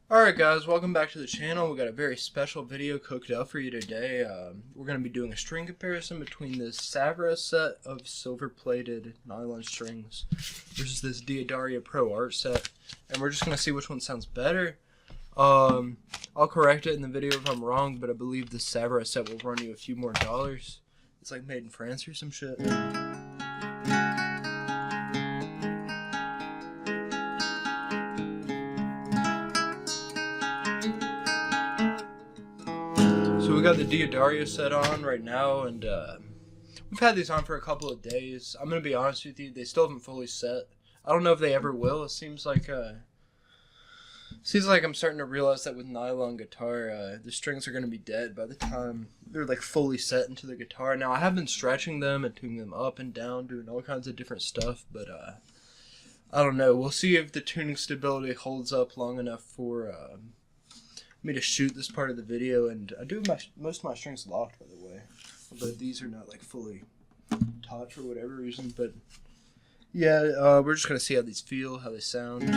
Alright guys, welcome back to the channel. We got a very special video cooked up for you today. We're going to be doing a string comparison between this Savarez set of silver-plated nylon strings versus this D'Addario pro-arte set. And we're just going to see which one sounds better. I'll correct it in the video if I'm wrong, but I believe the Savarez set will run you a few more dollars. It's like made in France or some shit. So we got the D'Addario set on right now, and we've had these on for a couple of days. I'm gonna be honest with you, they still haven't fully set. I don't know if they ever will. It seems like I'm starting to realize that with nylon guitar, the strings are gonna be dead by the time they're like fully set into the guitar. Now I have been stretching them and tuning them up and down, doing all kinds of different stuff, but I don't know. We'll see if the tuning stability holds up long enough for me to shoot this part of the video. And I do have most of my strings locked, by the way, but these are not like fully taut for whatever reason. But yeah, we're just gonna see how these feel, how they sound.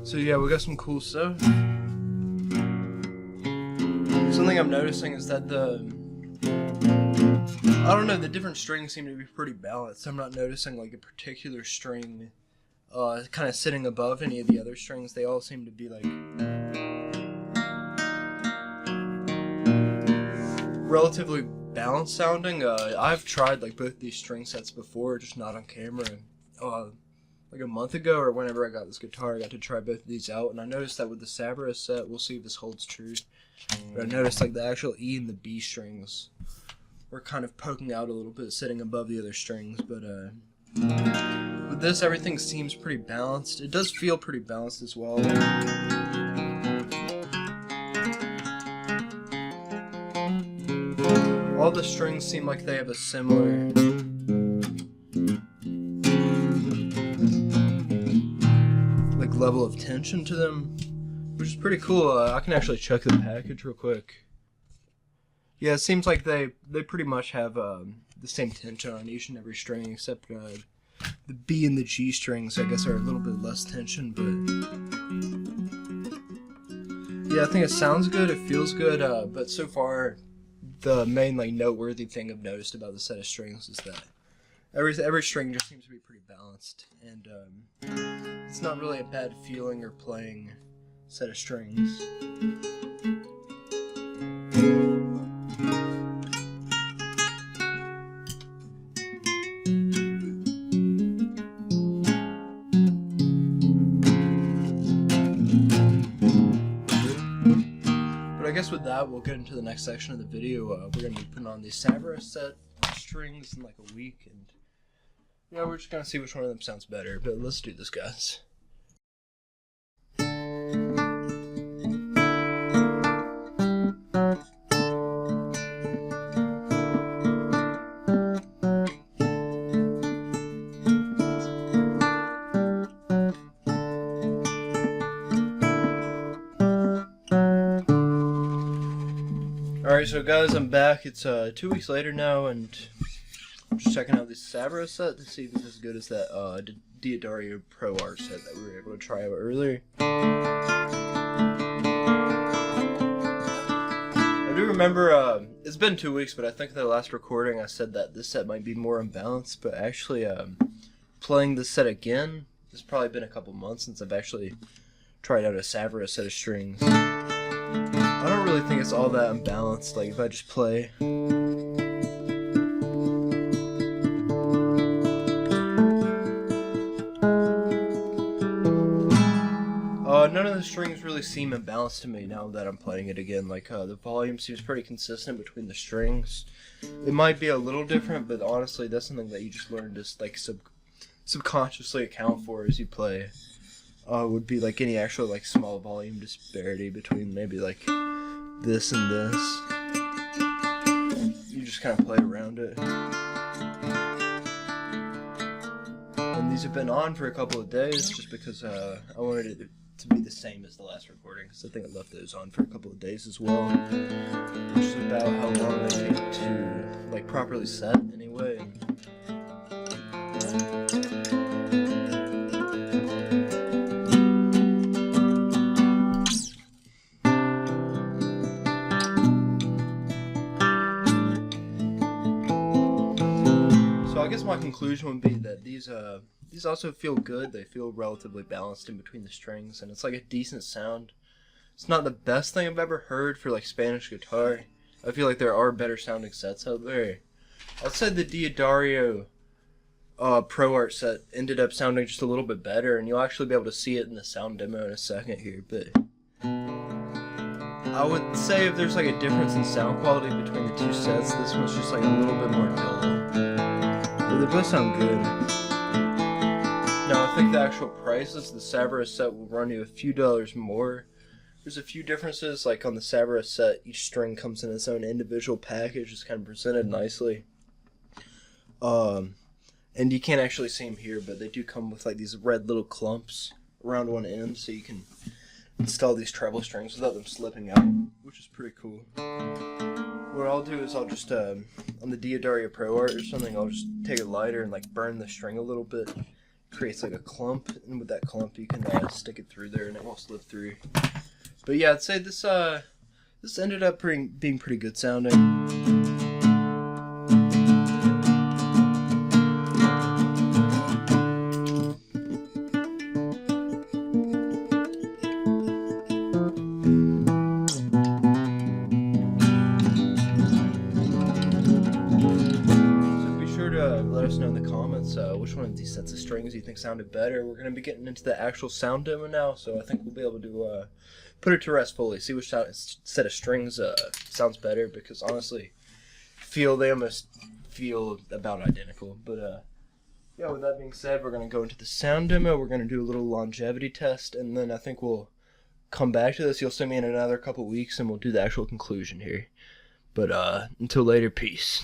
So yeah, we got some cool stuff. Something I'm noticing is that I don't know, the different strings seem to be pretty balanced. I'm not noticing like a particular string kind of sitting above any of the other strings. They all seem to be like relatively balanced sounding. I've tried like both these string sets before, just not on camera. Like a month ago or whenever I got this guitar, I got to try both of these out, and I noticed that with the Savarez set, we'll see if this holds true, but I noticed like the actual E and the B strings were kind of poking out a little bit, sitting above the other strings. But with this, everything seems pretty balanced. It does feel pretty balanced as well. All the strings seem like they have a similar level of tension to them, which is pretty cool. I can actually check the package real quick. Yeah, it seems like they pretty much have the same tension on each and every string, except the B and the G strings, I guess, are a little bit less tension. But yeah, I think it sounds good, it feels good, but so far the main like noteworthy thing I've noticed about the set of strings is that every string just seems to be pretty balanced, and it's not really a bad feeling or playing set of strings. But I guess with that, we'll get into the next section of the video. We're going to be putting on the Savarez set strings in like a week, and yeah, we're just gonna see which one of them sounds better, but let's do this, guys. Alright, so guys, I'm back. It's 2 weeks later now, and I'm just checking out this Savarez set to see if it's as good as that D'Addario pro-arte set that we were able to try out earlier. I do remember, it's been 2 weeks, but I think in the last recording I said that this set might be more unbalanced, but actually playing this set again, it's probably been a couple months since I've actually tried out a Savarez set of strings. I don't really think it's all that unbalanced, like if I just play. None of the strings really seem imbalanced to me now that I'm playing it again. Like, the volume seems pretty consistent between the strings. It might be a little different, but honestly, that's something that you just learn to, like, subconsciously account for as you play. Would be, like, any actual, like, small volume disparity between maybe, like, this and this. You you just kind of play around it. And these have been on for a couple of days just because I wanted it to be the same as the last recording, because I think I left those on for a couple of days as well, which is about how long they take to like properly set anyway. So I guess my conclusion would be that these also feel good. They feel relatively balanced in between the strings, and it's like a decent sound. It's not the best thing I've ever heard for like Spanish guitar. I feel like there are better sounding sets out there. I'd say the D'Addario pro-arte set ended up sounding just a little bit better, and you'll actually be able to see it in the sound demo in a second here, but I would say if there's like a difference in sound quality between the two sets, this one's just like a little bit more dull. But they both sound good. Now I think the actual prices, the Savarez set will run you a few dollars more. There's a few differences, like on the Savarez set, each string comes in its own individual package. It's kind of presented nicely. And you can't actually see them here, but they do come with like these red little clumps around one end, so you can install these treble strings without them slipping out, which is pretty cool. What I'll do is I'll just, on the D'Addario pro-arte or something, I'll just take a lighter and like burn the string a little bit. It creates like a clump, and with that clump you can stick it through there and it won't slip through. But yeah, I'd say this ended up being pretty good sounding. Let us know in the comments which one of these sets of strings you think sounded better. We're going to be getting into the actual sound demo now, so I think we'll be able to put it to rest fully, see which set of strings sounds better, because honestly, they almost feel about identical. But yeah, with that being said, we're going to go into the sound demo. We're going to do a little longevity test, and then I think we'll come back to this. You'll see me in another couple weeks, and we'll do the actual conclusion here. But until later, peace.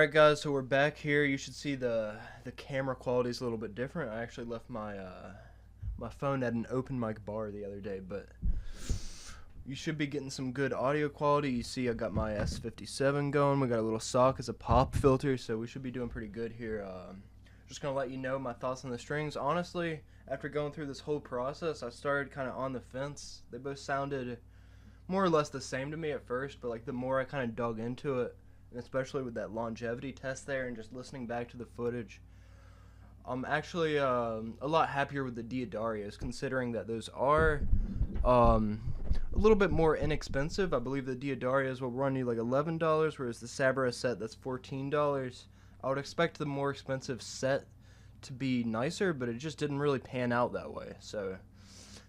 Alright guys, so we're back here. You should see the camera quality is a little bit different. I actually left my my phone at an open mic bar the other day, but you should be getting some good audio quality. You see I got my S57 going. We got a little sock as a pop filter, so we should be doing pretty good here. Just gonna let you know my thoughts on the strings. Honestly, after going through this whole process, I started kind of on the fence. They both sounded more or less the same to me at first, but like the more I kind of dug into it, and especially with that longevity test there and just listening back to the footage, I'm actually a lot happier with the D'Addarios, considering that those are a little bit more inexpensive. I believe the D'Addarios will run you like $11, whereas the Savarez set, that's $14. I would expect the more expensive set to be nicer, but it just didn't really pan out that way. So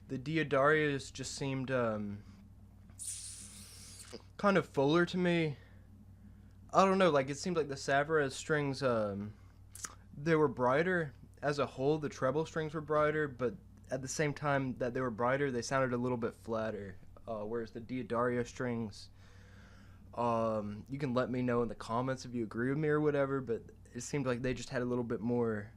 the D'Addarios just seemed kind of fuller to me. I don't know, like it seemed like the Savarez strings, they were brighter. As a whole, the treble strings were brighter, but at the same time that they were brighter, they sounded a little bit flatter. Whereas the D'Addario strings, you can let me know in the comments if you agree with me or whatever, but it seemed like they just had a little bit more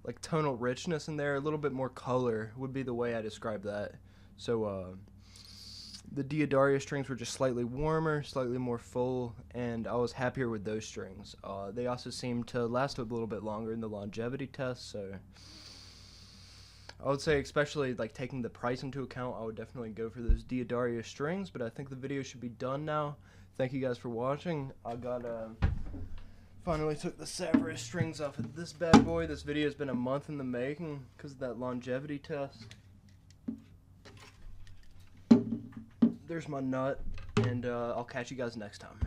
like tonal richness in there, a little bit more color would be the way I describe that. So the D'Addario strings were just slightly warmer, slightly more full, and I was happier with those strings. They also seemed to last a little bit longer in the longevity test, so I would say, especially like taking the price into account, I would definitely go for those D'Addario strings. But I think the video should be done now. Thank you guys for watching. I got finally took the Savarez strings off of this bad boy. This video has been a month in the making because of that longevity test. There's my nut, and I'll catch you guys next time.